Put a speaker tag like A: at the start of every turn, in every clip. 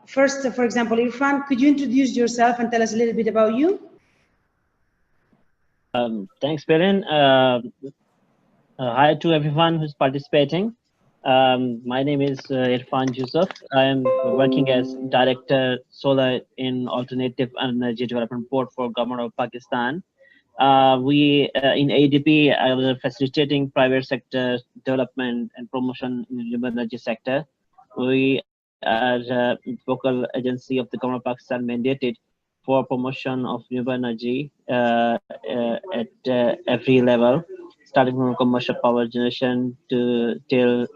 A: first, for example, Irfan, could you introduce yourself and tell us a little bit about you?
B: Thanks, Belen. Hi to everyone who's participating. My name is Irfan Yusuf. I am working as Director Solar in Alternative Energy Development Board for Government of Pakistan. We in ADB are facilitating private sector development and promotion in the renewable energy sector. We are a local agency of the Government of Pakistan mandated for promotion of renewable energy at every level, starting from commercial power generation till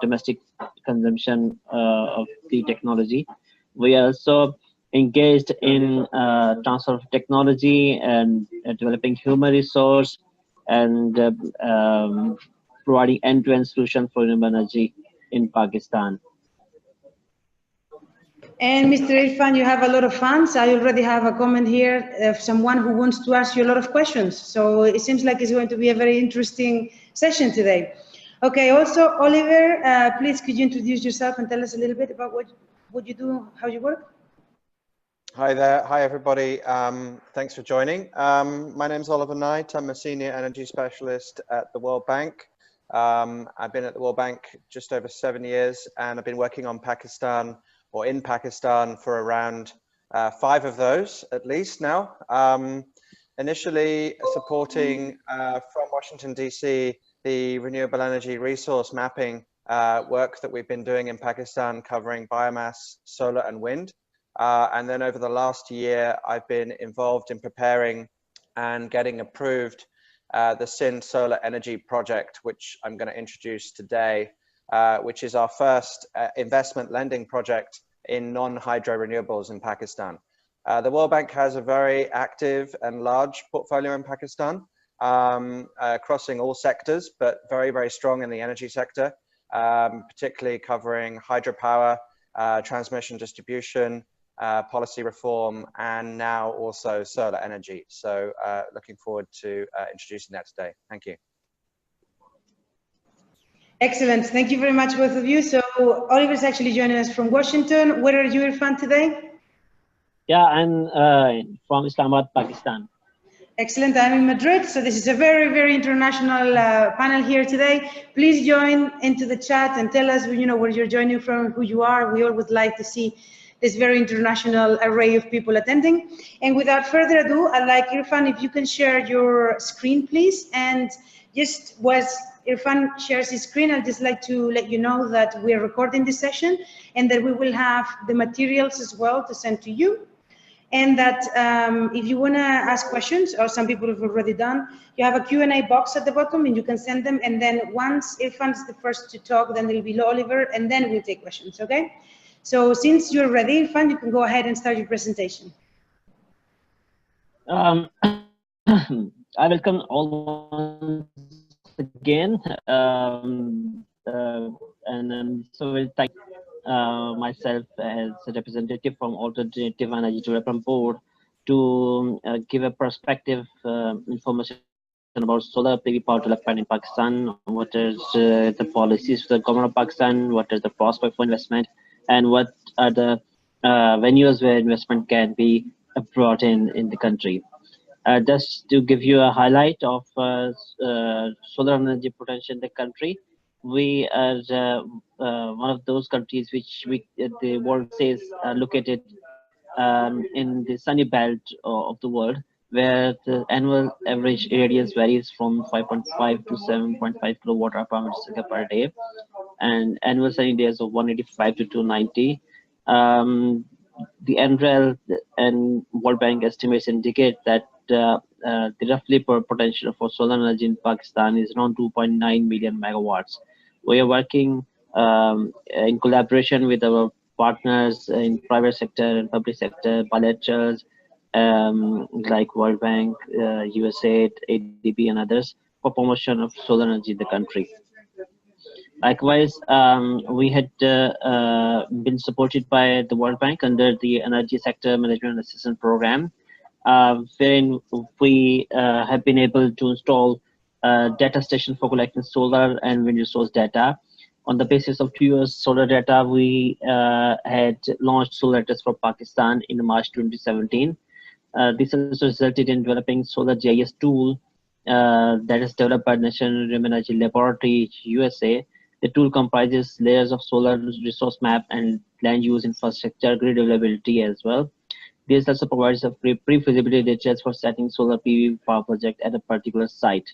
B: domestic consumption of the technology. We are also engaged in transfer of technology and developing human resource and providing end-to-end solution for renewable energy in Pakistan.
A: And Mr. Irfan, you have a lot of fans. I already have a comment here of someone who wants to ask you a lot of questions. So it seems like it's going to be a very interesting session today. Okay, also, Oliver, please could you introduce yourself and tell us a little bit about what you do, how you work?
C: Hi there. Hi, everybody. Thanks for joining. My name is Oliver Knight. I'm a senior energy specialist at the World Bank. I've been at the World Bank just over 7 years, and I've been working on Pakistan or in Pakistan for around 5 of those at least now. Initially supporting from Washington, DC, the renewable energy resource mapping work that we've been doing in Pakistan, covering biomass, solar and wind. And then over the last year, I've been involved in preparing and getting approved the Sindh Solar Energy Project, which I'm going to introduce today, which is our first investment lending project in non-hydro renewables in Pakistan. The World Bank has a very active and large portfolio in Pakistan, crossing all sectors, but very, very strong in the energy sector, particularly covering hydropower, transmission distribution, policy reform, and now also solar energy. So looking forward to introducing that today. Thank you.
A: Excellent. Thank you very much, both of you. So Oliver is actually joining us from Washington. Where are you, Irfan, today?
B: Yeah, I'm from Islamabad, Pakistan.
A: Excellent. I'm in Madrid. So this is a very, very international panel here today. Please join into the chat and tell us, you know, where you're joining from, who you are. We always like to see this very international array of people attending. And without further ado, I'd like Irfan, if you can share your screen, please. And just was Irfan shares his screen, I'd just like to let you know that we are recording this session and that we will have the materials as well to send to you. And that if you want to ask questions, or some people have already done, you have a Q&A box at the bottom and you can send them. And then once Irfan's the first to talk, then it'll be Oliver, and then we'll take questions, okay? So since you're ready, Irfan, you can go ahead and start your presentation.
B: I welcome all again, and I'm so very thankful myself as a representative from Alternative Energy Development Board to give a perspective information about solar PV power development in Pakistan. What is the policies for the government of Pakistan? What is the prospect for investment? And what are the venues where investment can be brought in the country? Just to give you a highlight of solar energy potential in the country, we are one of those countries which the world says are located in the sunny belt of the world, where the annual average radiance varies from 5.5 to 7.5 kilowatt hour per day, and annual sunny days of 185 to 290. The NREL and World Bank estimates indicate that the roughly potential for solar energy in Pakistan is around 2.9 million megawatts. We are working in collaboration with our partners in private sector and public sector, bilaterals like World Bank, USAID, ADB, and others for promotion of solar energy in the country. Likewise, we had been supported by the World Bank under the Energy Sector Management Assistance Program, wherein we have been able to install data station for collecting solar and wind resource data. On the basis of 2 years solar data, we had launched solar test for Pakistan in March 2017. This has resulted in developing solar GIS tool that is developed by National Renewable Energy Laboratory, USA. The tool comprises layers of solar resource map and land use infrastructure, grid availability as well. This also provides a pre-feasibility details for setting solar PV power project at a particular site.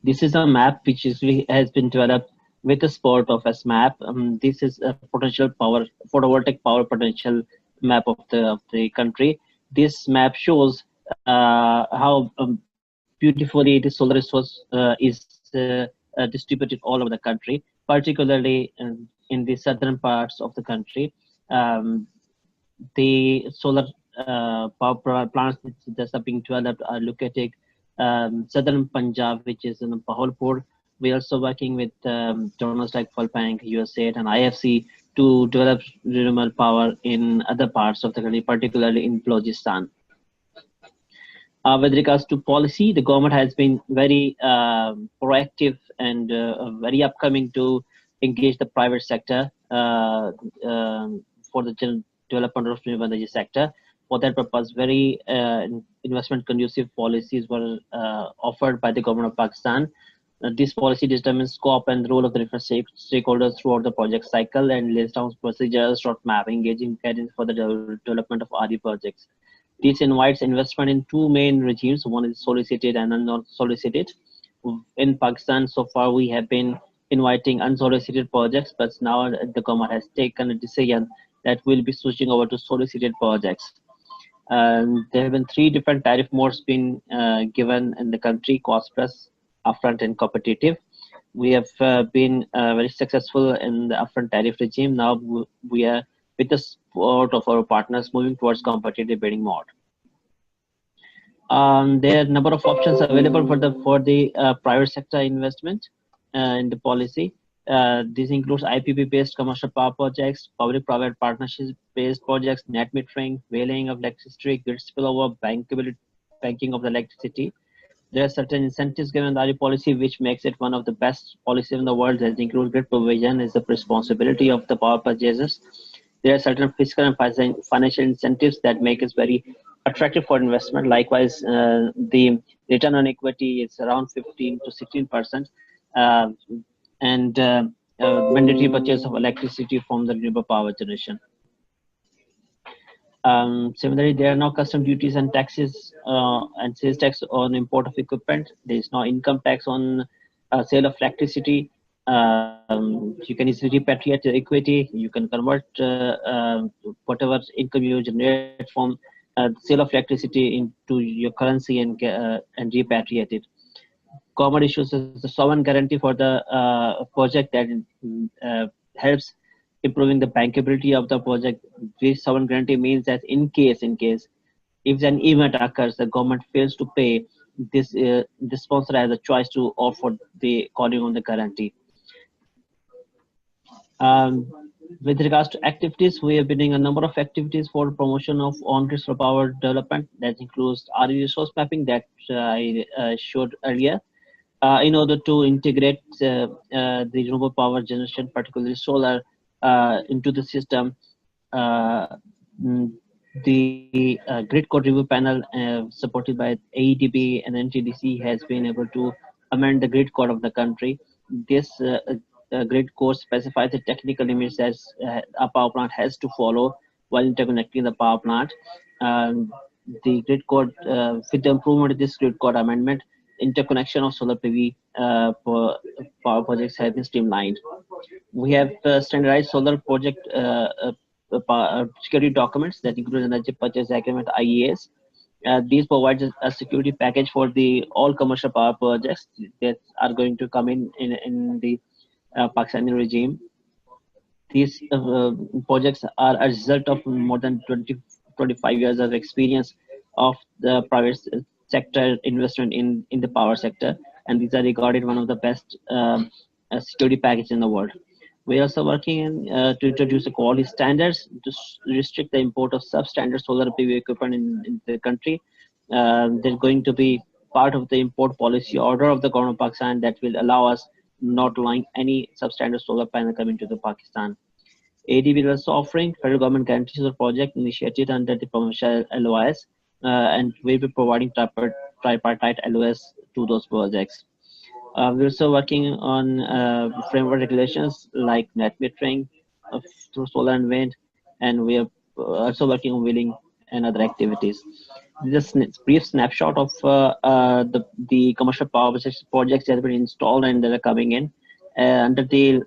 B: This is a map which has been developed with the support of SMAP. This is a potential power photovoltaic power potential map of the country. This map shows how beautifully the solar resource is distributed all over the country, particularly in the southern parts of the country. The solar power plants that are being developed are located southern Punjab, which is in Bahawalpur. We're also working with donors like World Bank, USAID, and IFC to develop renewable power in other parts of the country, particularly in Balochistan. With regards to policy, the government has been very proactive and very upcoming to engage the private sector for the development of renewable energy sector. For that purpose, very investment conducive policies were offered by the government of Pakistan. This policy determines scope and role of the different stakeholders throughout the project cycle and lays down procedures, roadmap, engaging guidance for the development of RE projects. This invites investment in two main regimes. One is solicited and unsolicited. In Pakistan, so far we have been inviting unsolicited projects, but now the government has taken a decision that will be switching over to solicited projects. There have been 3 different tariff modes been given in the country: cost plus, upfront, and competitive. We have been very successful in the upfront tariff regime. Now we are, with the support of our partners, moving towards competitive bidding mode. There are a number of options available for the private sector investment in the policy. This includes IPP-based commercial power projects, public-private partnership-based projects, net metering, whaling of electricity, grid spillover, banking of the electricity. There are certain incentives given in the RE policy, which makes it one of the best policies in the world. That includes grid provision is the responsibility of the power purchasers. There are certain fiscal and financial incentives that make it very attractive for investment. Likewise, the return on equity is around 15 to 16%. And mandatory purchase of electricity from the renewable power generation. Similarly, there are no custom duties and taxes and sales tax on import of equipment. There is no income tax on sale of electricity. You can easily repatriate the equity. You can convert whatever income you generate from sale of electricity into your currency and repatriate it. Government issues the sovereign guarantee for the project that helps improving the bankability of the project. This sovereign guarantee means that in case if an event occurs, the government fails to pay, this the sponsor has a choice to offer the calling on the guarantee. With regards to activities, we have been doing a number of activities for promotion of on-grid solar power development. That includes RE resource mapping that I showed earlier. In order to integrate the renewable power generation, particularly solar, into the system, the grid code review panel supported by AEDB and NTDC has been able to amend the grid code of the country. This grid code specifies the technical limits that a power plant has to follow while interconnecting the power plant. The grid code, with the improvement of this grid code amendment, interconnection of solar PV for power projects have been streamlined. We have standardized solar project security documents that include energy purchase agreement (IEAs). These provide a security package for the all commercial power projects that are going to come in the Pakistani regime. These projects are a result of more than 25 years of experience of the private sector investment in the power sector, and these are regarded one of the best security packages in the world. We are also working to introduce the quality standards to restrict the import of substandard solar PV equipment in the country. There's going to be part of the import policy order of the government of Pakistan that will allow us not allowing any substandard solar panel coming to the Pakistan. ADB is also offering federal government guarantees of the project initiated under the provincial LOIs, and we'll be providing tripartite LOS to those projects. We're also working on framework regulations like net metering through solar and wind, and we are also working on wheeling and other activities. This is a brief snapshot of the commercial power projects that have been installed and that are coming in under the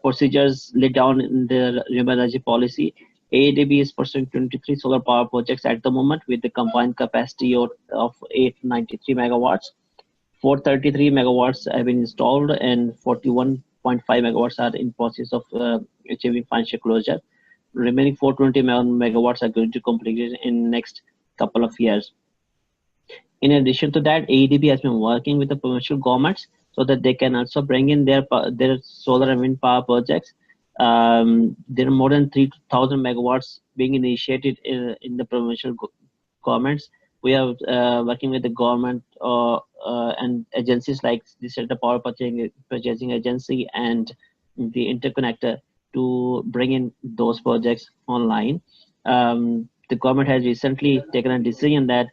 B: procedures laid down in the renewable energy policy. AADB is pursuing 23 solar power projects at the moment with the combined capacity of 893 megawatts. 433 megawatts have been installed and 41.5 megawatts are in process of achieving financial closure. Remaining 420 megawatts are going to complete it in next couple of years. In addition to that, AEDB has been working with the provincial governments so that they can also bring in their solar and wind power projects. There are more than 3,000 megawatts being initiated in the provincial governments. We are working with the government and agencies like the Center Power Purchasing Agency and the interconnector to bring in those projects online. The government has recently taken a decision that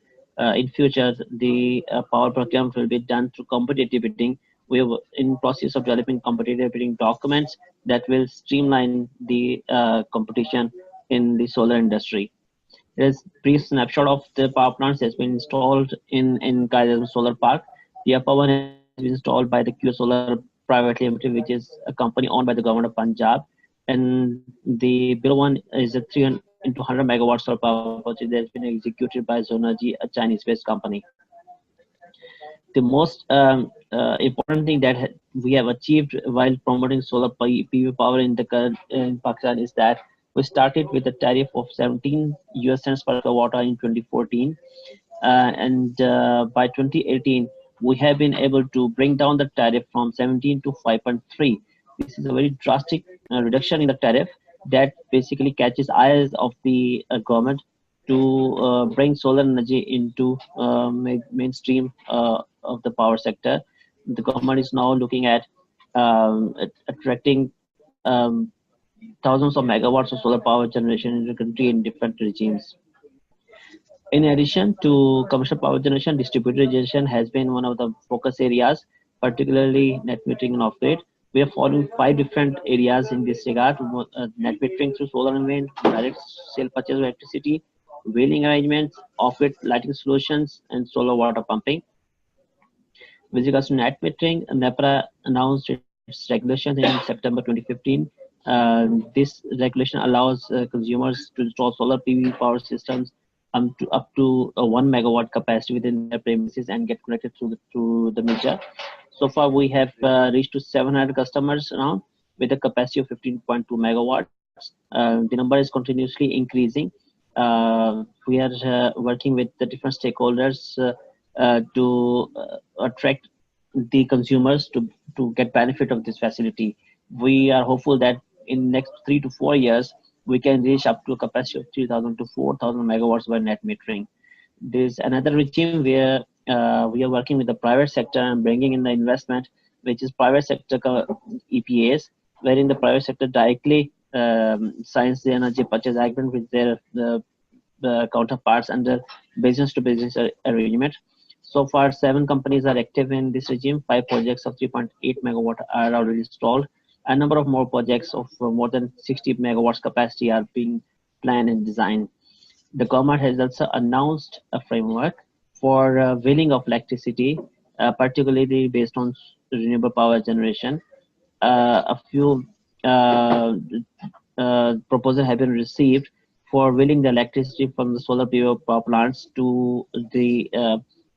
B: in future the power procurement will be done through competitive bidding. We are in process of developing competitive bidding documents that will streamline the competition in the solar industry. There's a brief snapshot of the power plants that's been installed in Kaiser Solar Park. The upper one has been installed by the Q Solar Private Limited, which is a company owned by the government of Punjab. And the below one is a 300 into 100 megawatts solar power project that's been executed by Zonergy, a Chinese-based company. The most important thing that we have achieved while promoting solar PV power in Pakistan is that we started with a tariff of 17 US cents per kilowatt hour in 2014, and by 2018 we have been able to bring down the tariff from 17 to 5.3. This is a very drastic reduction in the tariff that basically catches eyes of the government to bring solar energy into mainstream of the power sector. The government is now looking at attracting thousands of megawatts of solar power generation in the country in different regimes. In addition to commercial power generation, distributed generation has been one of the focus areas, particularly net metering and off-grid. We are following 5 different areas in this regard: net metering through solar and wind, direct sale purchase of electricity, wheeling arrangements, off-grid lighting solutions, and solar water pumping. With regards to net metering, NEPRA announced its regulation in September 2015. This regulation allows consumers to install solar PV power systems up to 1 megawatt capacity within their premises and get connected through the meter. So far, we have reached to 700 customers now with a capacity of 15.2 megawatts. The number is continuously increasing. We are working with the different stakeholders to attract the consumers to get benefit of this facility. We are hopeful that in next 3 to 4 years, we can reach up to a capacity of 3,000 to 4,000 megawatts by net metering. There's another regime where we are working with the private sector and bringing in the investment, which is private sector EPAs, wherein the private sector directly signs the energy purchase agreement with their counterparts under business-to-business arrangement. So far, 7 companies are active in this regime. 5 projects of 3.8 megawatt are already installed. A number of more projects of more than 60 megawatts capacity are being planned and designed. The government has also announced a framework for wheeling of electricity, particularly based on renewable power generation. A few proposals have been received for wheeling the electricity from the solar PV power plants to the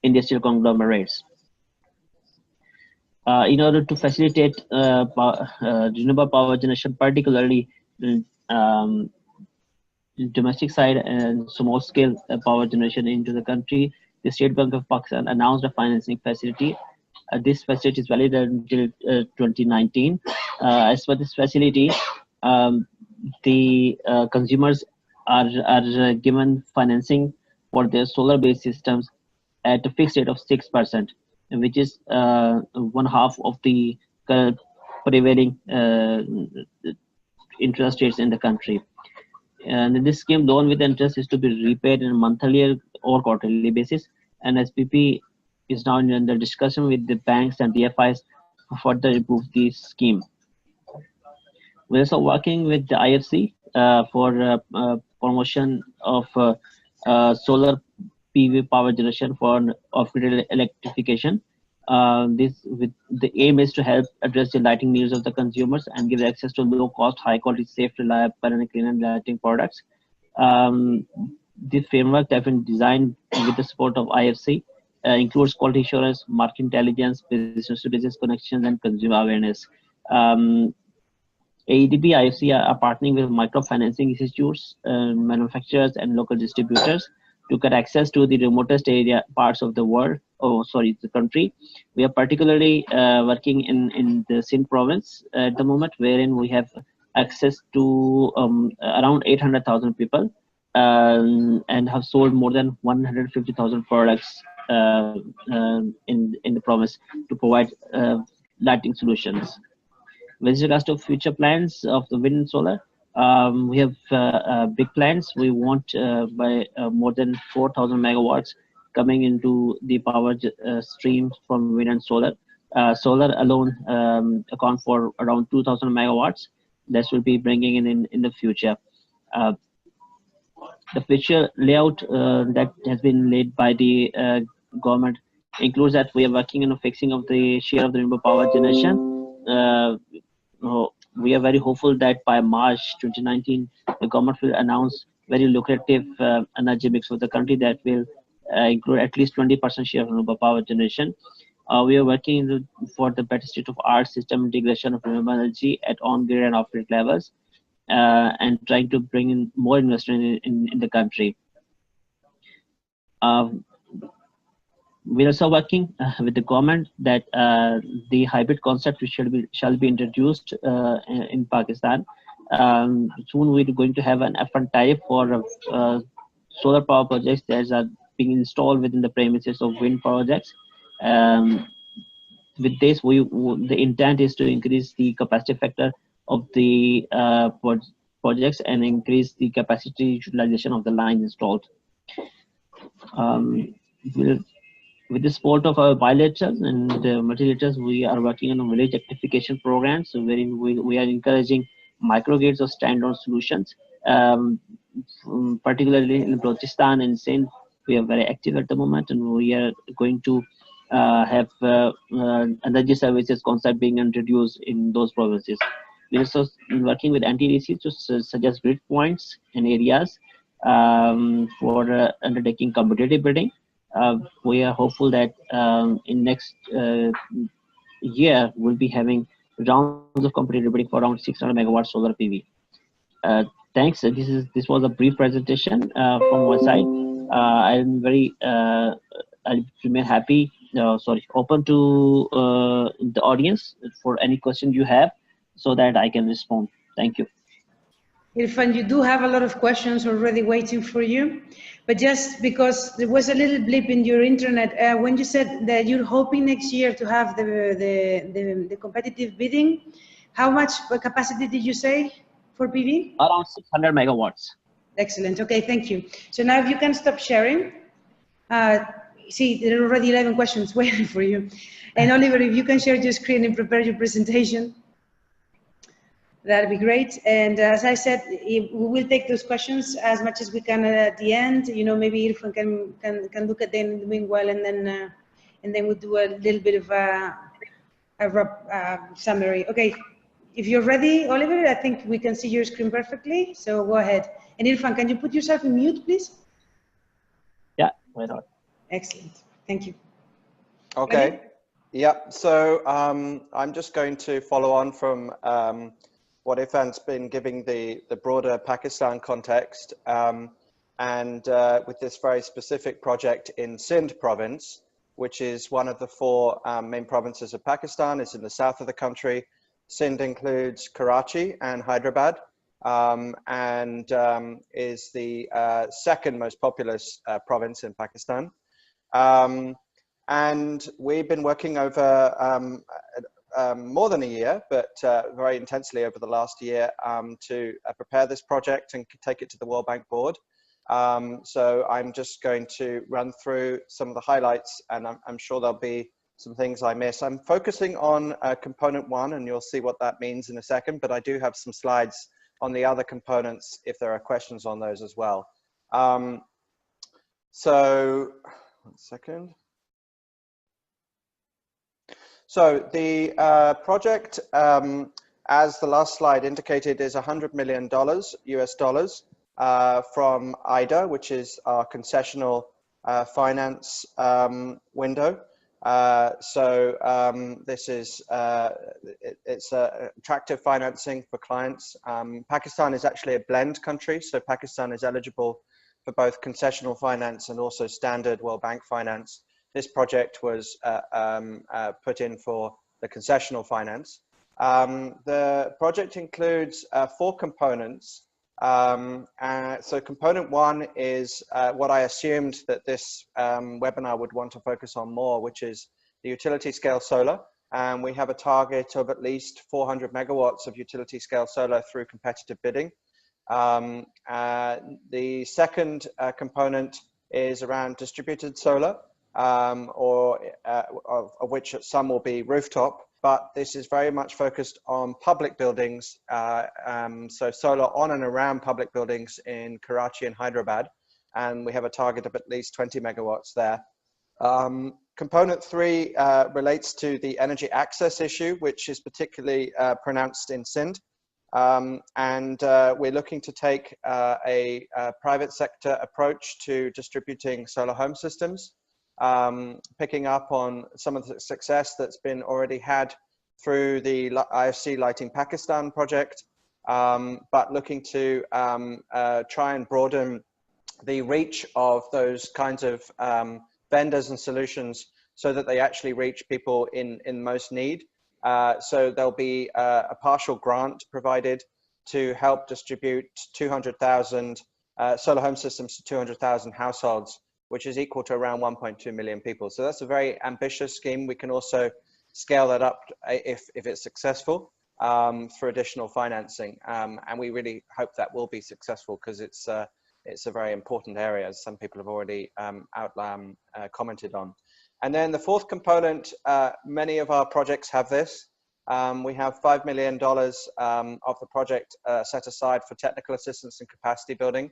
B: industrial conglomerates. In order to facilitate renewable power generation, particularly domestic side and small scale power generation into the country, the State Bank of Pakistan announced a financing facility. This facility is valid until 2019. As for this facility, the consumers are given financing for their solar based systems at a fixed rate of 6%. which is one half of the current prevailing interest rates in the country. And in this scheme, loan with interest is to be repaid on a monthly or quarterly basis. And SPP is now under discussion with the banks and DFIs to further improve the scheme. We're also working with the IFC for promotion of solar PV power generation for off-grid electrification. This with the aim is to help address the lighting needs of the consumers and give access to low-cost, high-quality, safe, reliable, and clean lighting products. This framework has been designed with the support of IFC, includes quality assurance, market intelligence, business-to-business connections, and consumer awareness. AEDB, IFC are partnering with microfinancing institutes, manufacturers, and local distributors to get access to the remotest area parts of the world. The country. We are particularly working in the Sindh province at the moment, wherein we have access to around 800,000 people and have sold more than 150,000 products in the province to provide lighting solutions. With regards to future plans of the wind and solar, we have big plans. We want by more than 4,000 megawatts coming into the power stream from wind and solar. Solar alone account for around 2,000 megawatts. That will be bringing in the future. The future layout that has been laid by the government includes that we are working on a fixing of the share of the renewable power generation. We are very hopeful that by March 2019, the government will announce very lucrative energy mix for the country that will include at least 20% share of renewable power generation. We are working for the better state-of-art system integration of renewable energy at on-grid and off-grid levels, and trying to bring in more investment in the country. We're also working with the government that the hybrid concept which shall be introduced in Pakistan. Soon we're going to have an upfront tariff for solar power projects that are being installed within the premises of wind projects. With this, the intent is to increase the capacity factor of the projects and increase the capacity utilization of the lines installed. With the support of our bilaterals and multilaterals, we are working on a village electrification program, so wherein we are encouraging microgrids of standalone solutions. Particularly in Balochistan and Sindh, we are very active at the moment, and we are going to have energy services concept being introduced in those provinces. We are also working with NTDC to suggest grid points in areas for undertaking competitive bidding. We are hopeful that in next year we'll be having rounds of competitive bidding for around 600 megawatt solar PV. Thanks. This was a brief presentation from my side. I'm very I remain happy. Open to the audience for any question you have, so that I can respond. Thank you.
A: Irfan, you do have a lot of questions already waiting for you, but just because there was a little blip in your internet, when you said that you're hoping next year to have the competitive bidding, how much capacity did you say for PV?
B: Around 600 megawatts.
A: Excellent. Okay, thank you. So now if you can stop sharing. See, there are already 11 questions waiting for you. And Oliver, if you can share your screen and prepare your presentation, that'd be great. And as I said, we will take those questions as much as we can at the end. You know, maybe Irfan can look at them in the meanwhile, and then we'll do a little bit of a summary. Okay, if you're ready, Oliver, I think we can see your screen perfectly. So go ahead. And Irfan, can you put yourself in mute, please?
B: Yeah, why not?
A: Excellent. Thank you.
C: Okay.
A: Ready?
C: Yeah. So I'm just going to follow on from what Irfan's been giving the broader Pakistan context, and with this very specific project in Sindh province, which is one of the four main provinces of Pakistan. It's in the south of the country. Sindh includes Karachi and Hyderabad, and is the second most populous province in Pakistan. And we've been working over more than a year, but very intensely over the last year to prepare this project and take it to the World Bank board. So I'm just going to run through some of the highlights, and I'm sure there'll be some things I miss. I'm focusing on component 1, and you'll see what that means in a second, but I do have some slides on the other components if there are questions on those as well. So, 1 second. So the project, as the last slide indicated, is $100 million US dollars from IDA, which is our concessional finance window. This is it's attractive financing for clients. Pakistan is actually a blend country, so Pakistan is eligible for both concessional finance and also standard World Bank finance. This project was put in for the concessional finance. The project includes 4 components. So component 1 is what I assumed that this webinar would want to focus on more, which is the utility scale solar. And we have a target of at least 400 megawatts of utility scale solar through competitive bidding. The second component is around distributed solar, of which some will be rooftop, but this is very much focused on public buildings, so solar on and around public buildings in Karachi and Hyderabad, and we have a target of at least 20 megawatts there. Component 3 relates to the energy access issue, which is particularly pronounced in Sindh, and we're looking to take a private sector approach to distributing solar home systems, picking up on some of the success that's been already had through the IFC Lighting Pakistan project, but looking to try and broaden the reach of those kinds of vendors and solutions so that they actually reach people in most need. So there'll be a partial grant provided to help distribute 200,000 solar home systems to 200,000 households, which is equal to around 1.2 million people. So that's a very ambitious scheme. We can also scale that up if it's successful for additional financing. And we really hope that will be successful because it's a very important area, as some people have already commented on. And then the fourth component, many of our projects have this. We have $5 million of the project set aside for technical assistance and capacity building.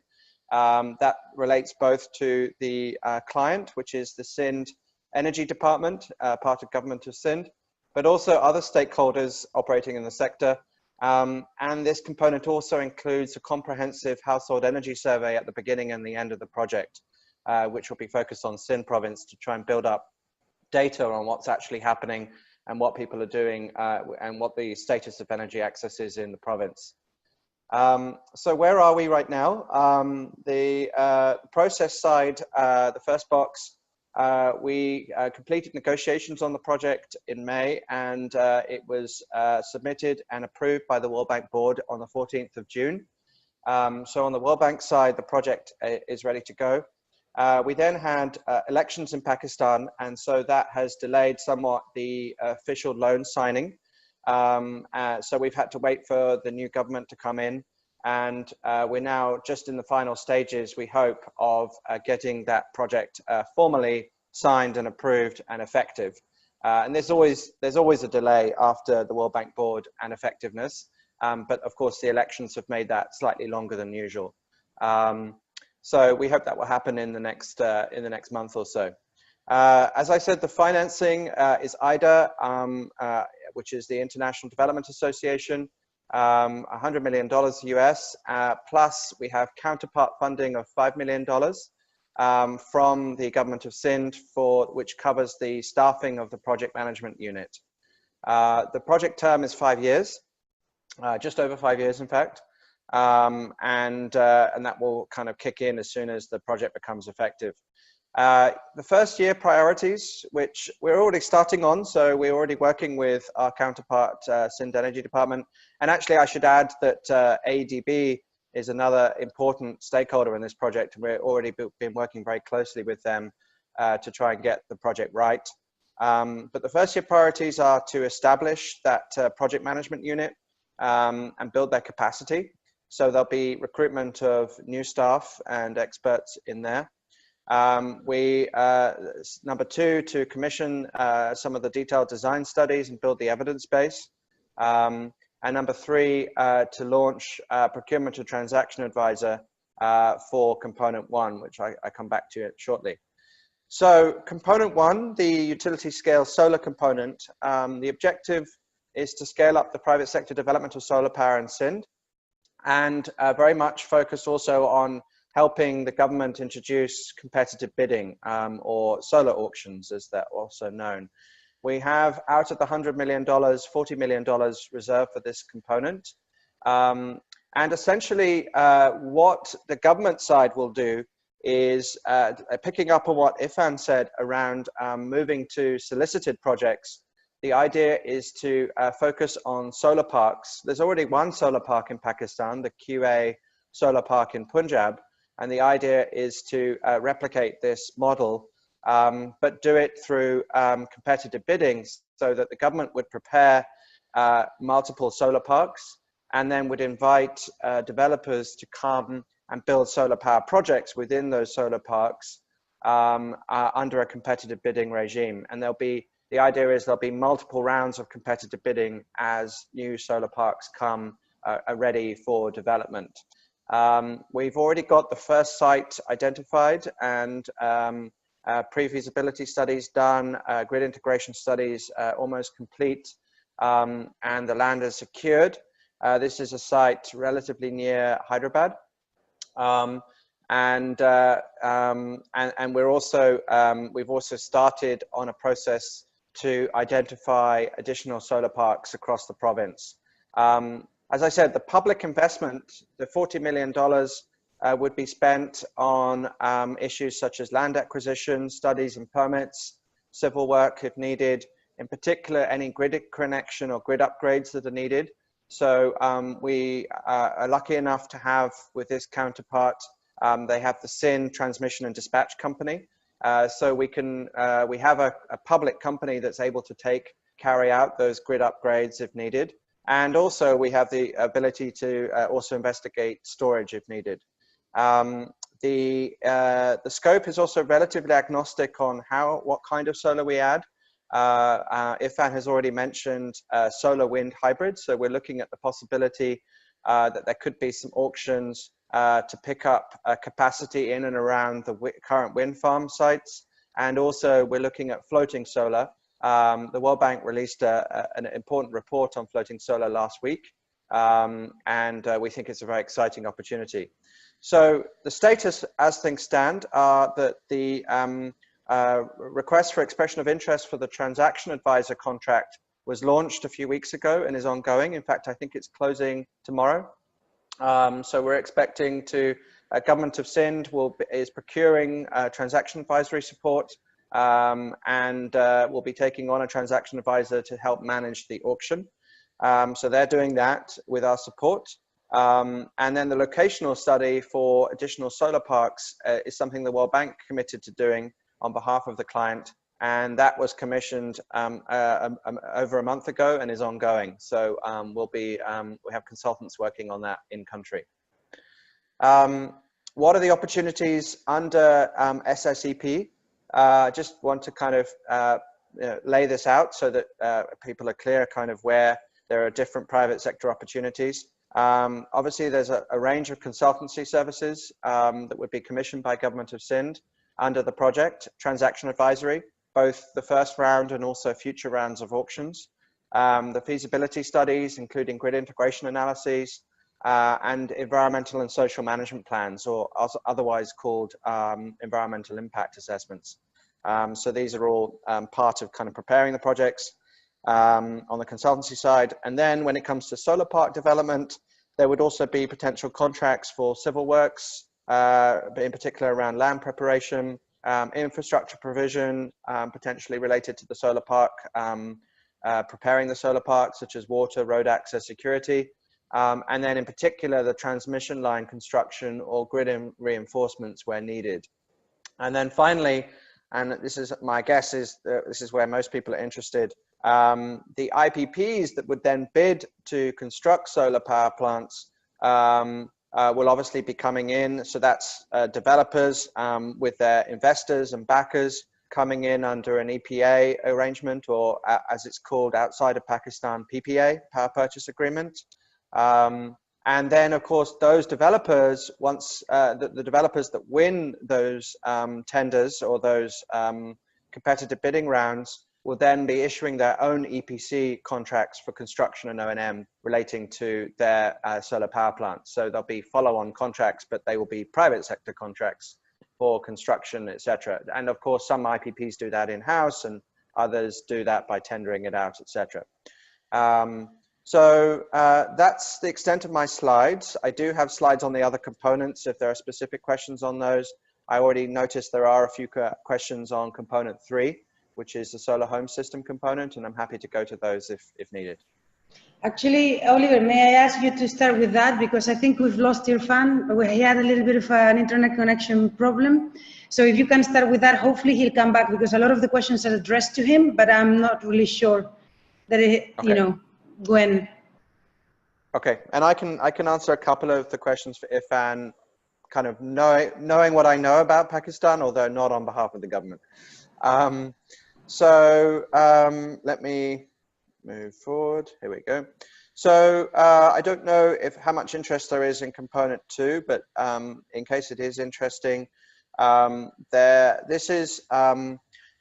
C: That relates both to the client, which is the Sindh Energy Department, part of government of Sindh, but also other stakeholders operating in the sector. And this component also includes a comprehensive household energy survey at the beginning and the end of the project, which will be focused on Sindh province to try and build up data on what's actually happening and what people are doing and what the status of energy access is in the province. So where are we right now? The process side, the first box, we completed negotiations on the project in May, and it was submitted and approved by the World Bank board on the 14th of June. So on the World Bank side, the project is ready to go. We then had elections in Pakistan, and so that has delayed somewhat the official loan signing. So we've had to wait for the new government to come in, and we're now just in the final stages, we hope, of getting that project formally signed and approved and effective. And there's always a delay after the World Bank board and effectiveness, but of course the elections have made that slightly longer than usual. So we hope that will happen in the next month or so. As I said, the financing is IDA, which is the International Development Association, $100 million US, plus we have counterpart funding of $5 million from the government of Sindh, which covers the staffing of the project management unit. The project term is 5 years, just over 5 years, in fact. And that will kind of kick in as soon as the project becomes effective. The first year priorities, which we're already starting on, so we're already working with our counterpart, Sindh Energy Department. And actually, I should add that AEDB is another important stakeholder in this project. We've already been working very closely with them to try and get the project right. But the first year priorities are to establish that project management unit and build their capacity. So there'll be recruitment of new staff and experts in there. Number two, to commission some of the detailed design studies and build the evidence base. And number three, to launch procurement of transaction advisor for component one, which I come back to shortly. So component one, the utility scale solar component, the objective is to scale up the private sector development of solar power in Sindh, and very much focused also on helping the government introduce competitive bidding, or solar auctions as they're also known. We have, out of the $100 million, $40 million reserved for this component. And essentially what the government side will do is picking up on what Ifan said around moving to solicited projects. The idea is to focus on solar parks. There's already one solar park in Pakistan, the QA solar park in Punjab. And the idea is to replicate this model, but do it through competitive bidding, so that the government would prepare multiple solar parks and then would invite developers to come and build solar power projects within those solar parks under a competitive bidding regime. And the idea is there'll be multiple rounds of competitive bidding as new solar parks are ready for development. We've already got the first site identified and pre-feasibility studies done, grid integration studies almost complete, and the land is secured. This is a site relatively near Hyderabad. And we're also, we've also started on a process to identify additional solar parks across the province. As I said, the public investment, the $40 million would be spent on issues such as land acquisition, studies and permits, civil work if needed, in particular any grid connection or grid upgrades that are needed. So we are lucky enough to have with this counterpart, they have the Sindh Transmission and Dispatch Company. So we have a public company that's able to carry out those grid upgrades if needed. And also we have the ability to also investigate storage if needed. The scope is also relatively agnostic on what kind of solar we add. Ifan has already mentioned solar wind hybrids. So we're looking at the possibility that there could be some auctions to pick up capacity in and around the current wind farm sites. And also we're looking at floating solar. The World Bank released an important report on floating solar last week. And we think it's a very exciting opportunity. So the status as things stand are that the request for expression of interest for the transaction advisor contract was launched a few weeks ago and is ongoing. In fact, I think it's closing tomorrow. So we're expecting Government of Sindh is procuring transaction advisory support and will be taking on a transaction advisor to help manage the auction. So they're doing that with our support. And then the locational study for additional solar parks is something the World Bank committed to doing on behalf of the client. And that was commissioned over a month ago and is ongoing. So we have consultants working on that in country. What are the opportunities under SSEP? I just want to kind of lay this out so that people are clear kind of where there are different private sector opportunities. Obviously, there's a range of consultancy services that would be commissioned by Government of Sindh under the project, transaction advisory, both the first round and also future rounds of auctions. The feasibility studies, including grid integration analyses, and environmental and social management plans, or also otherwise called environmental impact assessments. So these are all part of kind of preparing the projects on the consultancy side. And then when it comes to solar park development, there would also be potential contracts for civil works, but in particular around land preparation, infrastructure provision, potentially related to the solar park, preparing the solar park, such as water, road access, security, and then in particular the transmission line construction or grid reinforcements where needed. And then finally, and this is my guess is this is where most people are interested. The IPPs that would then bid to construct solar power plants will obviously be coming in. So that's developers with their investors and backers coming in under an EPA arrangement, or as it's called outside of Pakistan, PPA, Power Purchase Agreement. And then, of course, those developers, once the developers that win those tenders or those competitive bidding rounds, will then be issuing their own EPC contracts for construction and O&M relating to their solar power plants. So there'll be follow-on contracts, but they will be private sector contracts for construction, etc. And of course, some IPPs do that in-house, and others do that by tendering it out, etc. So that's the extent of my slides. I do have slides on the other components if there are specific questions on those. I already noticed there are a few questions on component 3, which is the solar home system component, and I'm happy to go to those if needed.
A: Actually, Oliver, may I ask you to start with that, because I think we've lost Irfan. He had a little bit of an internet connection problem. So if you can start with that, hopefully he'll come back, because a lot of the questions are addressed to him, but I'm not really sure that you know, when. Okay,
C: and I can answer a couple of the questions for Irfan, kind of knowing what I know about Pakistan, although not on behalf of the government. Let me move forward. Here we go. So I don't know how much interest there is in component 2, but in case it is interesting,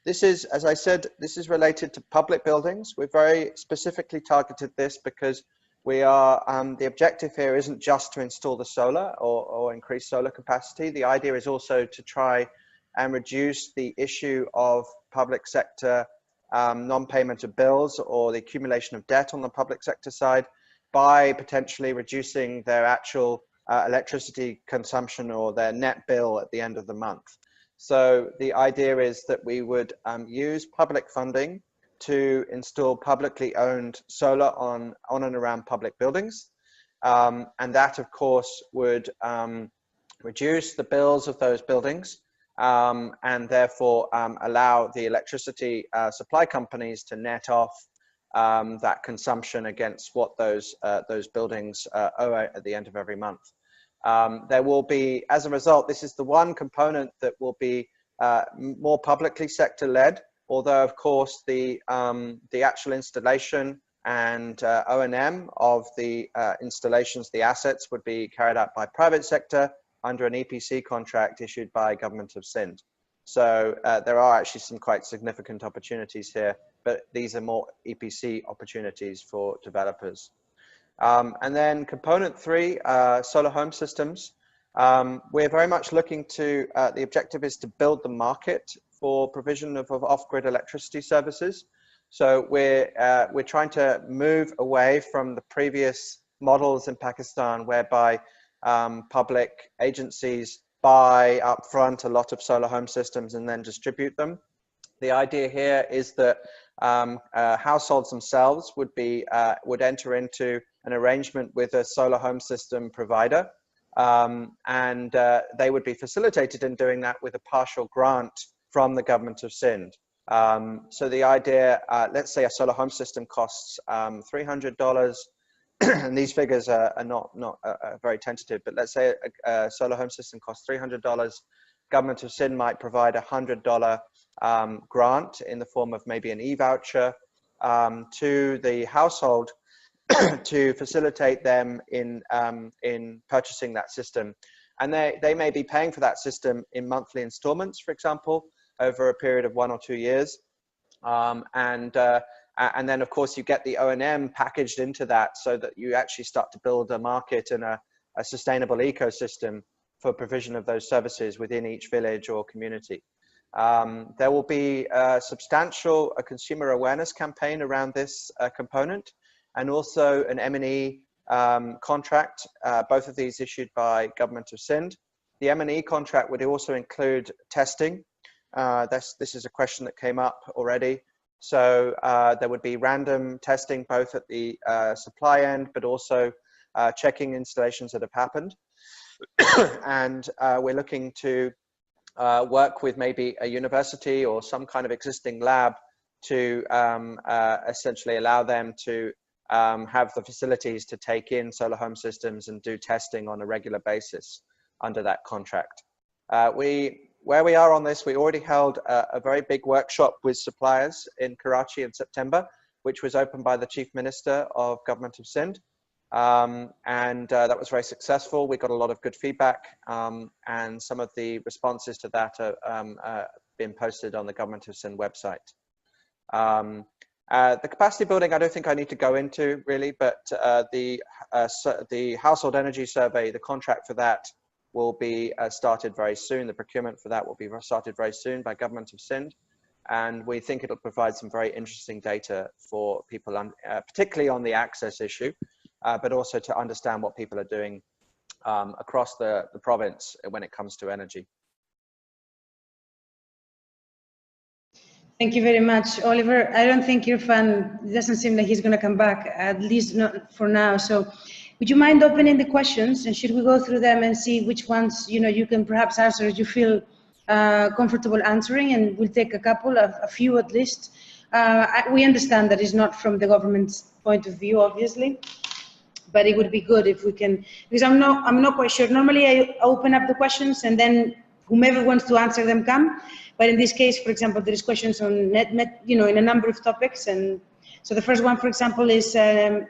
C: this is, as I said, this is related to public buildings. We've very specifically targeted this because we are, the objective here isn't just to install the solar or increase solar capacity. The idea is also to try and reduce the issue of public sector non-payment of bills or the accumulation of debt on the public sector side by potentially reducing their actual electricity consumption or their net bill at the end of the month. So the idea is that we would use public funding to install publicly owned solar on and around public buildings. And that, of course, would reduce the bills of those buildings and therefore allow the electricity supply companies to net off that consumption against what those buildings owe at the end of every month. There will be, as a result, this is the one component that will be more publicly sector-led, although of course the actual installation and O&M of the installations, the assets, would be carried out by private sector under an EPC contract issued by government of Sindh. So there are actually some quite significant opportunities here, but these are more EPC opportunities for developers. And then component 3, solar home systems. We're very much looking to, the objective is to build the market for provision of off-grid electricity services. So we're trying to move away from the previous models in Pakistan whereby public agencies buy upfront a lot of solar home systems and then distribute them. The idea here is that households themselves would enter into an arrangement with a solar home system provider, and they would be facilitated in doing that with a partial grant from the government of Sindh. So the idea, let's say a solar home system costs $300, and these figures are not very tentative, but let's say a solar home system costs $300. Government of Sindh might provide a $100 grant in the form of maybe an e-voucher to the household to facilitate them in purchasing that system. And they may be paying for that system in monthly installments, for example, over a period of 1 or 2 years. And then, of course, you get the O&M packaged into that so that you actually start to build a market and a sustainable ecosystem for provision of those services within each village or community. There will be a substantial consumer awareness campaign around this component, and also an M&E contract, both of these issued by Government of Sindh. The M&E contract would also include testing. This is a question that came up already. So there would be random testing both at the supply end, but also checking installations that have happened. And we're looking to work with maybe a university or some kind of existing lab to essentially allow them to have the facilities to take in solar home systems and do testing on a regular basis under that contract. Where we are on this, we already held a very big workshop with suppliers in Karachi in September, which was opened by the Chief Minister of Government of Sindh. That was very successful. We got a lot of good feedback, and some of the responses to that are been posted on the Government of Sindh website. The capacity building, I don't think I need to go into really, but the household energy survey, the contract for that will be started very soon. The procurement for that will be started very soon by Government of Sindh. And we think it'll provide some very interesting data for people, particularly on the access issue, but also to understand what people are doing across the province when it comes to energy.
A: Thank you very much, Oliver. I don't think Irfan, it doesn't seem like he's going to come back, at least not for now. So would you mind opening the questions, and should we go through them and see which ones you can perhaps answer as you feel comfortable answering, and we'll take a few at least. We understand that it's not from the government's point of view, obviously, but it would be good if we can, because I'm not quite sure. Normally I open up the questions and then whomever wants to answer them come. But in this case, for example, there is questions on net, in a number of topics. And so the first one, for example, is net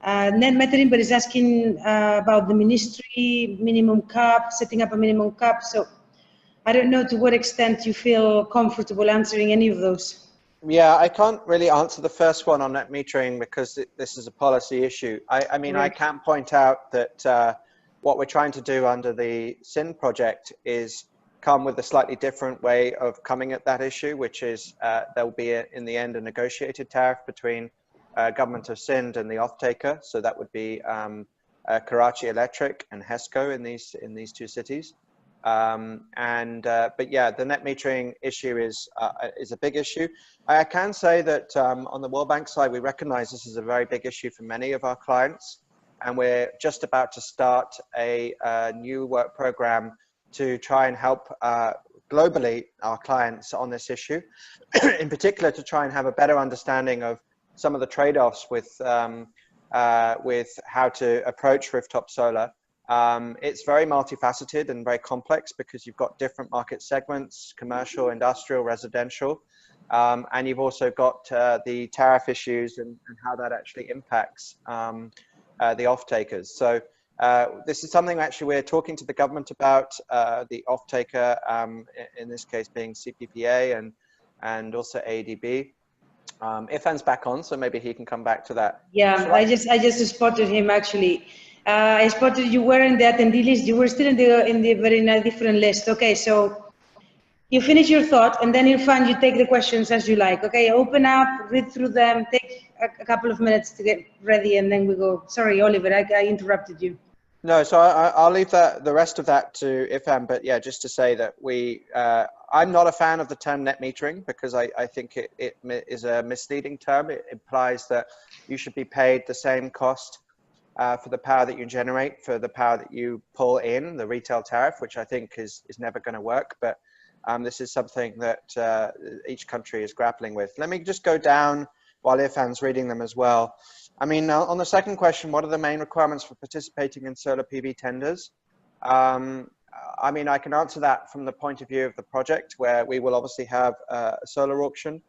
A: metering, but it's asking about the ministry minimum cap, setting up a minimum cap. So I don't know to what extent you feel comfortable answering any of those.
C: Yeah, I can't really answer the first one on net metering because this is a policy issue. I mean, I can point out that what we're trying to do under the Sindh project is come with a slightly different way of coming at that issue, which is there will be, in the end, a negotiated tariff between Government of Sindh and the off-taker. So that would be Karachi Electric and HESCO in these two cities. But yeah, the net metering issue is a big issue. I can say that on the World Bank side, we recognize this is a very big issue for many of our clients, and we're just about to start a new work program to try and help globally our clients on this issue, in particular to try and have a better understanding of some of the trade-offs with how to approach rooftop solar. It's very multifaceted and very complex because you've got different market segments, commercial, industrial, residential, and you've also got the tariff issues and how that actually impacts the off-takers. So this is something actually we're talking to the government about, the off-taker, in this case being CPPA and also ADB. Irfan's back on, so maybe he can come back to that.
A: Yeah, I just spotted him actually. I spotted you were in the attendee list. You were still in the very different list. Okay, so you finish your thought, and then Irfan, you take the questions as you like. Okay, open up, read through them, take a couple of minutes to get ready, and then we go. Sorry, Oliver, I interrupted you.
C: No, so I'll leave the rest of that to Irfan, but yeah, just to say that I'm not a fan of the term net metering because I think it is a misleading term. It implies that you should be paid the same cost for the power that you generate, for the power that you pull in, the retail tariff, which I think is never going to work. But this is something that each country is grappling with. Let me just go down while Irfan's reading them as well. I mean, on the second question, what are the main requirements for participating in solar PV tenders? I mean, I can answer that from the point of view of the project, where we will obviously have a solar auction.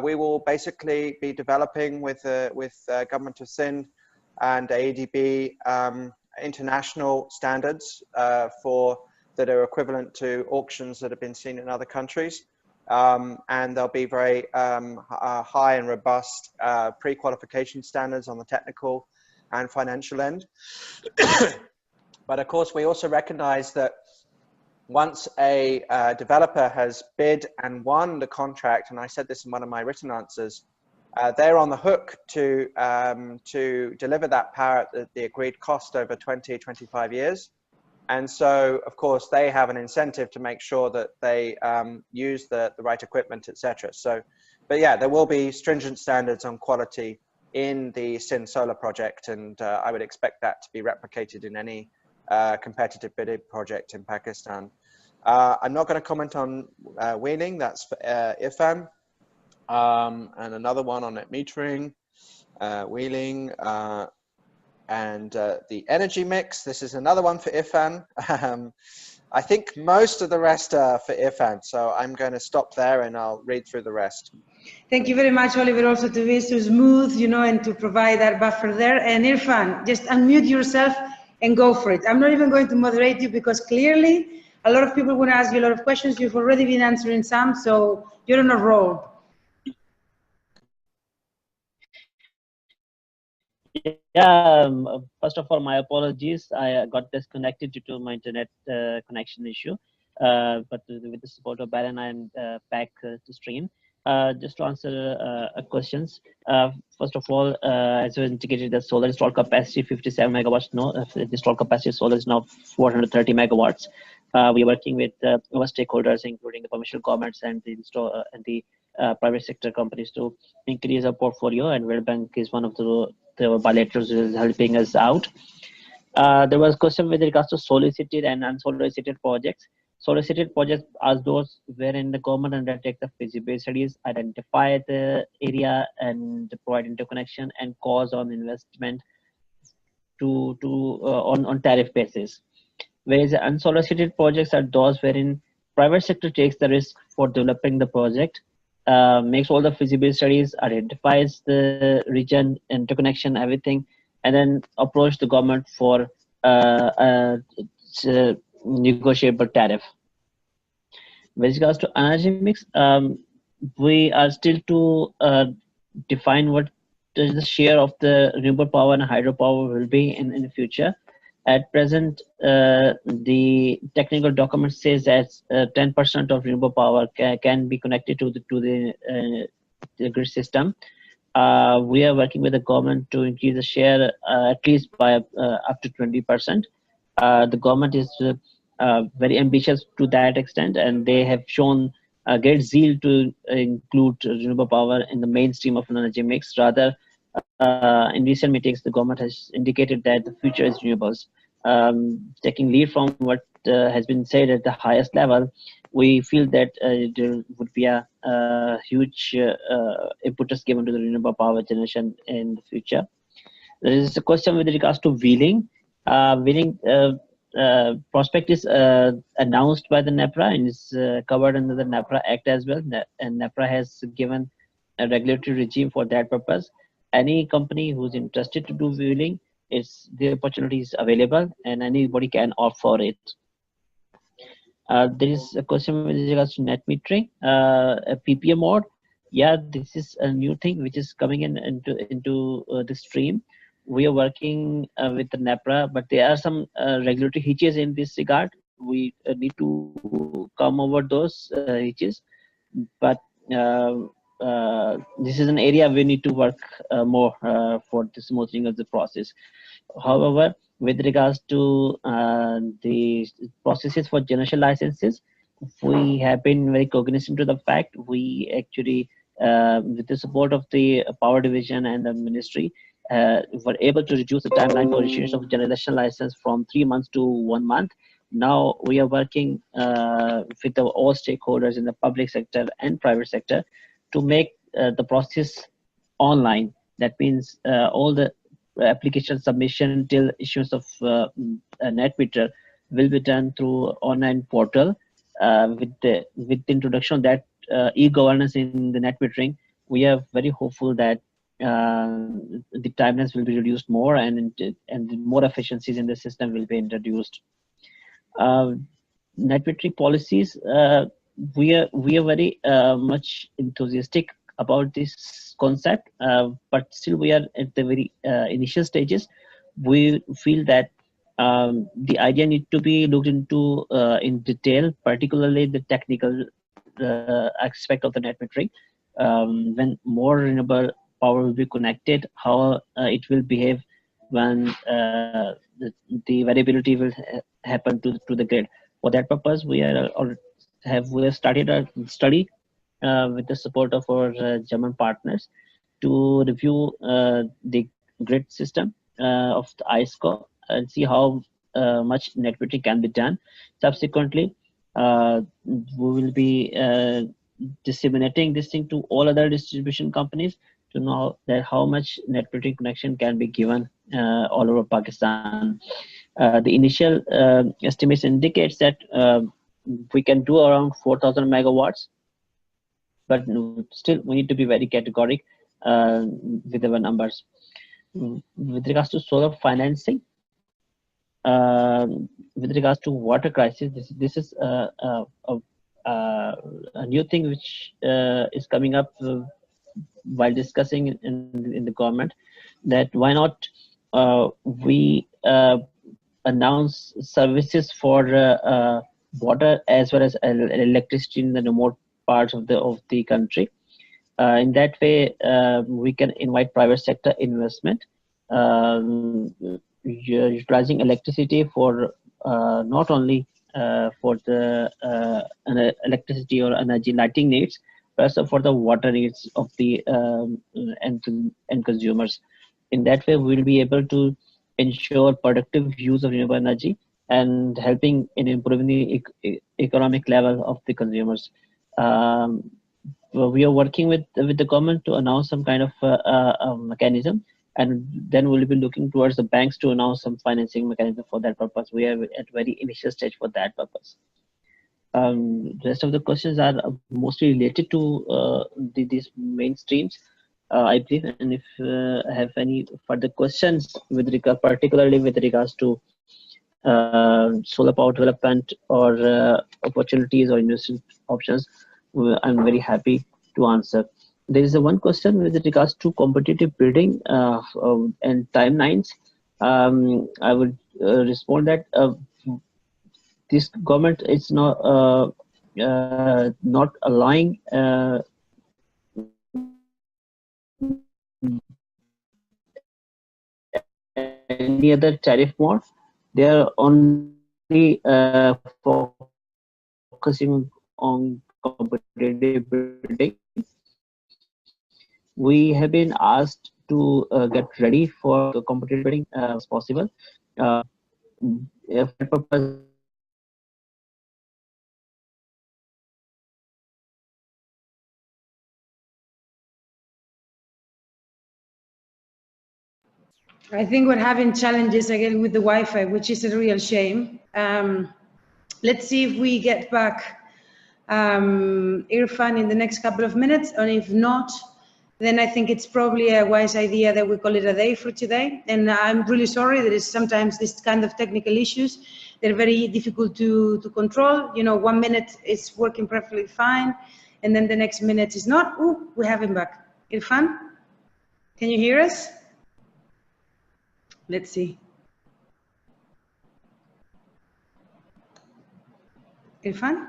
C: We will basically be developing with Government of Sindh and ADB international standards that are equivalent to auctions that have been seen in other countries. And there'll be very high and robust pre-qualification standards on the technical and financial end. But of course, we also recognize that once a developer has bid and won the contract, and I said this in one of my written answers, they're on the hook to deliver that power at the agreed cost over 20, 25 years. And so, of course, they have an incentive to make sure that they use the right equipment, etc. So, but yeah, there will be stringent standards on quality in the Sindh Solar project, and I would expect that to be replicated in any competitive bidding project in Pakistan. I'm not going to comment on wheeling, that's for IFAN, and another one on net metering, wheeling, and the energy mix. This is another one for IFAN. I think most of the rest are for IFAN, so I'm going to stop there and I'll read through the rest.
A: Thank you very much, Oliver, also to be so smooth, you know, and to provide that buffer there. And Irfan, just unmute yourself and go for it. I'm not even going to moderate you because clearly a lot of people want to ask you a lot of questions. You've already been answering some, so you're on a roll.
B: Yeah, first of all, my apologies. I got disconnected due to my internet connection issue. But with the support of Baron, I'm back to stream. Just to answer questions. First of all, as was indicated, the solar installed capacity 57 megawatts. No, the installed capacity of solar is now 430 megawatts. We are working with our stakeholders, including the permission governments and the private sector companies, to increase our portfolio. And World Bank is one of the bilaterals is helping us out. There was a question with regards to solicited and unsolicited projects. Solicited projects are those wherein the government undertakes the feasibility studies, identify the area and provide interconnection and cause on investment on tariff basis. Whereas unsolicited projects are those wherein private sector takes the risk for developing the project, makes all the feasibility studies, identifies the region, interconnection, everything, and then approach the government for negotiable tariff. With regards to energy mix, we are still to define what the share of the renewable power and hydropower will be in the future. At present, the technical document says that 10% of renewable power can be connected to the grid system. We are working with the government to increase the share at least by up to 20%. The government is very ambitious to that extent, and they have shown great zeal to include renewable power in the mainstream of an energy mix. Rather, in recent meetings, the government has indicated that the future is renewables. Taking lead from what has been said at the highest level, we feel that there would be a huge impetus given to the renewable power generation in the future. There is a question with regards to wheeling. Wheeling prospect is announced by the NEPRA and is covered under the NEPRA Act as well. And NEPRA has given a regulatory regime for that purpose. Any company who's interested to do wheeling, the opportunity is available and anybody can opt for it. There is a question with regards to net metering, a PPA mode. Yeah, this is a new thing which is coming into the stream. We are working with the NEPRA, but there are some regulatory hitches in this regard. We need to come over those hitches, but this is an area we need to work more for the smoothing of the process. However, with regards to the processes for generation licenses, we have been very cognizant to the fact. We actually, with the support of the power division and the ministry, were able to reduce the timeline for issuance of generation license from 3 months to 1 month. Now we are working with all stakeholders in the public sector and private sector to make the process online. That means all the application submission till issuance of a net meter will be done through online portal. With the introduction of that e-governance in the net metering, we are very hopeful that the timelines will be reduced more and more efficiencies in the system will be introduced. Net metering policies, we are very much enthusiastic about this concept, but still we are at the very initial stages. We feel that the idea needs to be looked into in detail, particularly the technical aspect of the net metering. When more renewable power will be connected, how it will behave when the variability will happen to the grid. For that purpose, we have started a study with the support of our German partners to review the grid system of the ISCO and see how much net metering can be done. Subsequently, We will be disseminating this thing to all other distribution companies to know that how much net metering connection can be given all over Pakistan. The initial estimates indicates that we can do around 4,000 megawatts, but still we need to be very categoric with our numbers. With regards to solar financing, with regards to water crisis, this is a new thing which is coming up while discussing in the government, that why not we announce services for water as well as electricity in the remote parts of the country. In that way, we can invite private sector investment, utilizing electricity for not only for the electricity or energy lighting needs, but also for the water needs of the end consumers. In that way, we will be able to ensure productive use of renewable energy and helping in improving the economic level of the consumers. We are working with the government to announce some kind of mechanism, and then we'll be looking towards the banks to announce some financing mechanism for that purpose. We are at very initial stage for that purpose. The rest of the questions are mostly related to these mainstreams, I believe. And if I have any further questions with regard, particularly with regards to solar power development or opportunities or investment options, I'm very happy to answer. There is one question with regards to competitive bidding and timelines. I would respond that this government is not allowing any other tariff mode. They are only focusing on competitive bidding. We have been asked to get ready for the competitive bidding as possible. If that purpose,
A: I think we're having challenges again with the Wi-Fi, which is a real shame. Let's see if we get back Irfan in the next couple of minutes, and if not, then I think it's probably a wise idea that we call it a day for today. And I'm really sorry, there is sometimes this kind of technical issues. They're very difficult to control. You know, 1 minute is working perfectly fine, and then the next minute is not. Oh, we have him back. Irfan, can you hear us? Let's see. Irfan?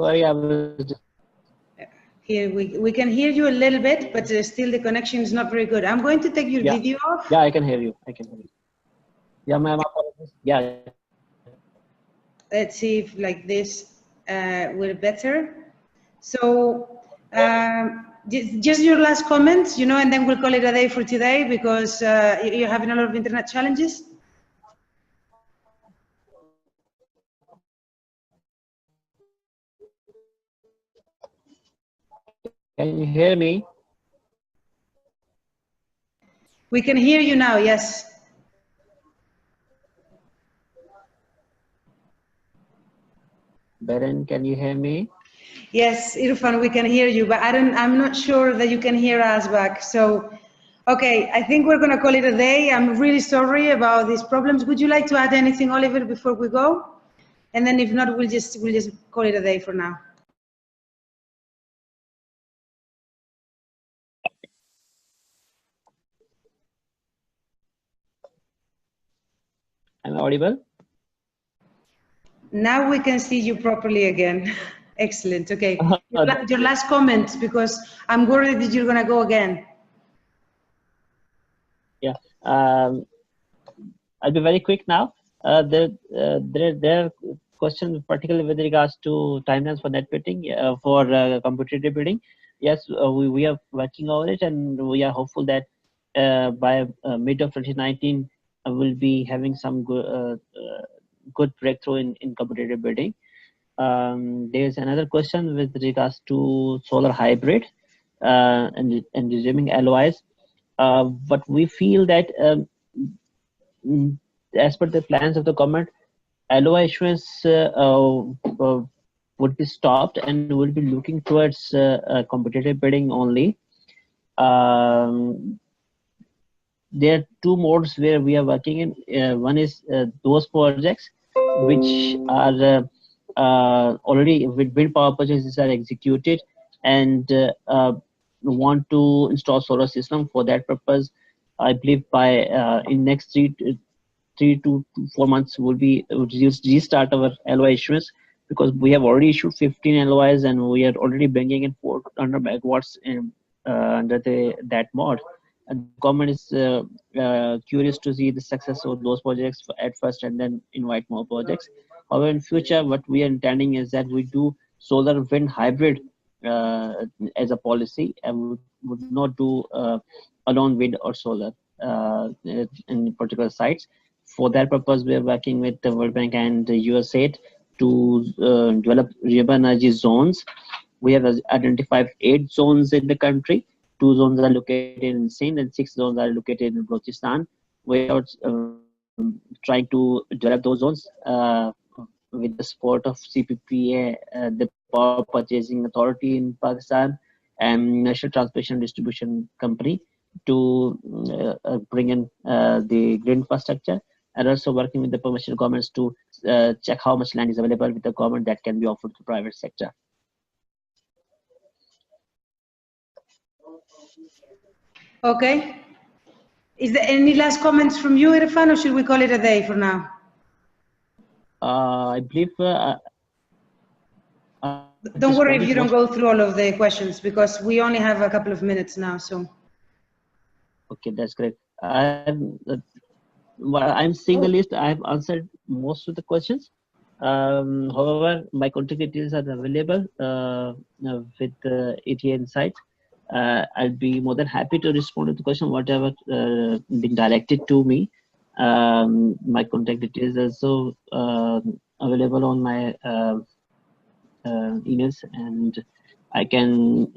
B: sorry, I was just
A: Here, we can hear you a little bit, but still the connection is not very good. I'm going to take your video off.
B: Yeah, I can hear you. I can hear you. Yeah, ma'am. Yeah.
A: Let's see if like this will better. So just your last comments, you know, and then we'll call it a day for today because you're having a lot of internet challenges.
B: Can you hear me?
A: We can hear you now, yes.
B: Beren, can you hear me?
A: Yes, Irfan, we can hear you, but I'm not sure that you can hear us back. So, okay, I think we're going to call it a day. I'm really sorry about these problems. Would you like to add anything, Oliver, before we go? And then if not, we'll just call it a day for now.
B: Am I audible?
A: Now we can see you properly again. Excellent. Okay. Your last comment, because I'm worried that you're going to go again.
B: Yeah. I'll be very quick now. There are questions, particularly with regards to timelines for net bidding, for competitive bidding. Yes, we are working on it, and we are hopeful that by mid of 2019, we'll be having some good good breakthrough in competitive bidding. There's another question with regards to solar hybrid and resuming LOIs. But we feel that as per the plans of the government, LOI issuance would be stopped and will be looking towards competitive bidding only. There are two modes where we are working in. One is those projects which are already with wind power projects are executed and want to install solar system. For that purpose, I believe by in next 3 to 4 months will be restart our LOI issuance, because we have already issued 15 LOIs and we are already bringing in 400 megawatts in, under that mode. And the government is curious to see the success of those projects at first and then invite more projects. However, in future, what we are intending is that we do solar wind hybrid as a policy, and we would not do alone wind or solar in particular sites. For that purpose, we are working with the World Bank and the USAID to develop renewable energy zones. We have identified 8 zones in the country. 2 zones are located in Sindh and 6 zones are located in Balochistan. We are trying to develop those zones with the support of CPPA, the Power Purchasing Authority in Pakistan, and National Transmission Distribution Company, to bring in the grid infrastructure, and also working with the permission governments to check how much land is available with the government that can be offered to private sector.
A: Okay. Is there any last comments from you, Irfan, or should we call it a day for now?
B: I believe.
A: Don't worry if you don't go through all of the questions, because we only have a couple of minutes now. So.
B: Okay, that's great. I'm seeing the list. I've answered most of the questions. However, my contact details are available with the ETA Insight. I'll be more than happy to respond to the question, whatever been directed to me. My contact details are also available on my emails, and I can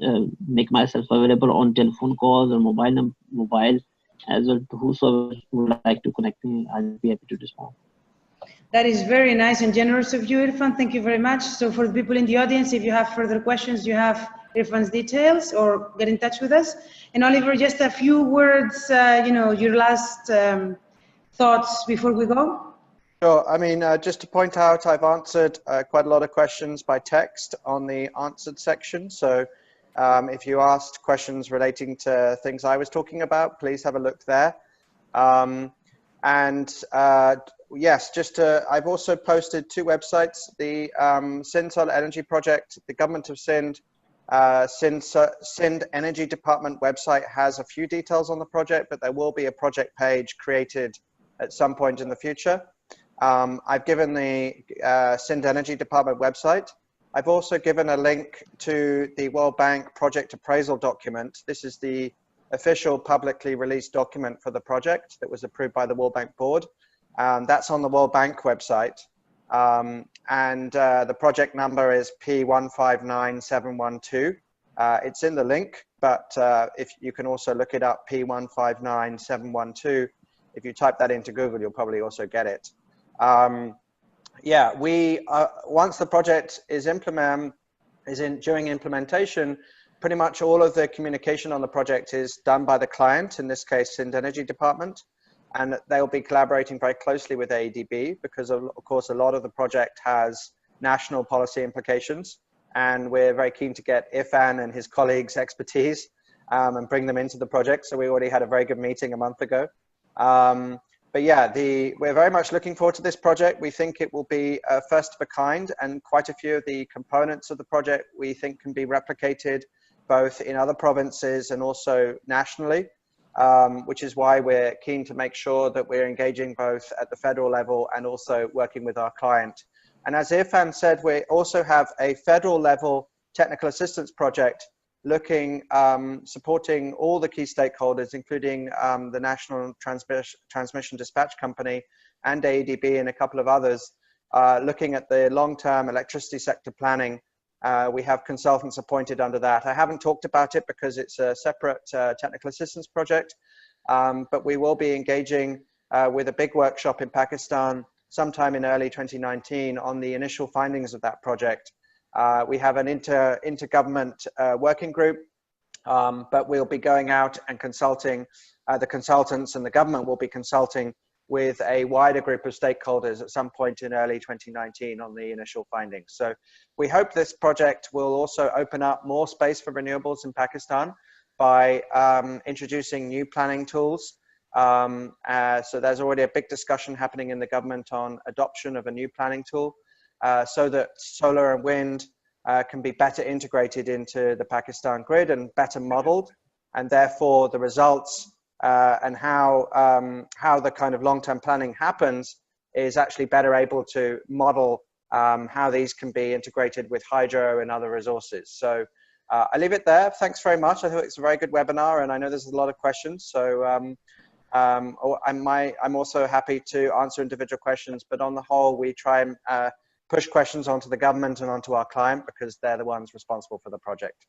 B: make myself available on telephone calls or mobile as well to whosoever would like to connect me. I'll be happy to respond.
A: That is very nice and generous of you, Irfan. Thank you very much. So for the people in the audience, if you have further questions, you have Irfan's details, or get in touch with us. And Oliver, just a few words, your last thoughts before we go.
C: Sure. I mean, just to point out, I've answered quite a lot of questions by text on the answered section. So if you asked questions relating to things I was talking about, please have a look there. Yes, I've also posted 2 websites, the Sindh Solar Energy Project, the Government of Sindh, Sindh Energy Department website has a few details on the project, but there will be a project page created at some point in the future. I've given the Sindh Energy Department website. I've also given a link to the World Bank project appraisal document. This is the official publicly released document for the project that was approved by the World Bank board. That's on the World Bank website. The project number is P159712. It's in the link, but if you can also look it up, P159712. If you type that into Google, you'll probably also get it. Once the project is during implementation, pretty much all of the communication on the project is done by the client, in this case, Sindh Energy Department. And they'll be collaborating very closely with AEDB because, of course, a lot of the project has national policy implications. And we're very keen to get Irfan and his colleagues' expertise and bring them into the project. So we already had a very good meeting a month ago. We're very much looking forward to this project. We think it will be first of a kind, and quite a few of the components of the project we think can be replicated both in other provinces and also nationally. Which is why we're keen to make sure that we're engaging both at the federal level and also working with our client. And as Irfan said, we also have a federal level technical assistance project looking, supporting all the key stakeholders, including the National Transmission Dispatch Company and AEDB and a couple of others, looking at the long-term electricity sector planning. We have consultants appointed under that. I haven't talked about it because it's a separate technical assistance project, but we will be engaging with a big workshop in Pakistan sometime in early 2019 on the initial findings of that project. We have an intergovernment working group, but we'll be going out and consulting, the consultants and the government will be consulting with a wider group of stakeholders at some point in early 2019 on the initial findings. So we hope this project will also open up more space for renewables in Pakistan by introducing new planning tools. So there's already a big discussion happening in the government on adoption of a new planning tool so that solar and wind can be better integrated into the Pakistan grid and better modeled, and therefore the results and how the kind of long-term planning happens is actually better able to model how these can be integrated with hydro and other resources. So I leave it there. Thanks very much. I thought it's a very good webinar, and I know there's a lot of questions. So I'm also happy to answer individual questions, but on the whole, we try and push questions onto the government and onto our client because they're the ones responsible for the project.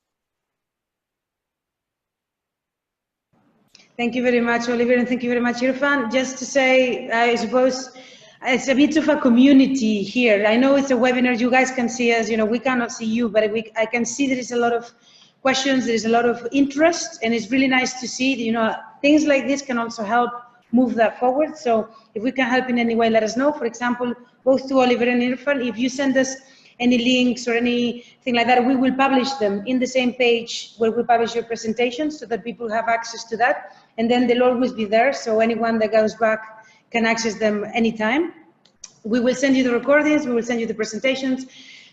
A: Thank you very much, Oliver, and thank you very much, Irfan. Just to say, I suppose it's a bit of a community here. I know it's a webinar, you guys can see us, you know, we cannot see you, but I can see there is a lot of questions, there's a lot of interest, and it's really nice to see, you know, things like this can also help move that forward. So if we can help in any way, let us know. For example, both to Oliver and Irfan, if you send us any links or anything like that, we will publish them in the same page where we publish your presentation so that people have access to that. And then they'll always be there, so anyone that goes back can access them anytime. We will send you the recordings, we will send you the presentations.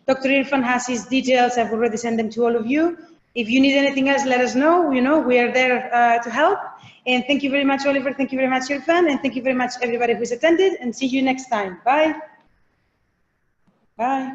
A: Dr. Irfan has his details, I've already sent them to all of you. If you need anything else, let us know. You know, we are there to help. And thank you very much, Oliver. Thank you very much, Irfan. And thank you very much, everybody who's attended. And see you next time. Bye. Bye.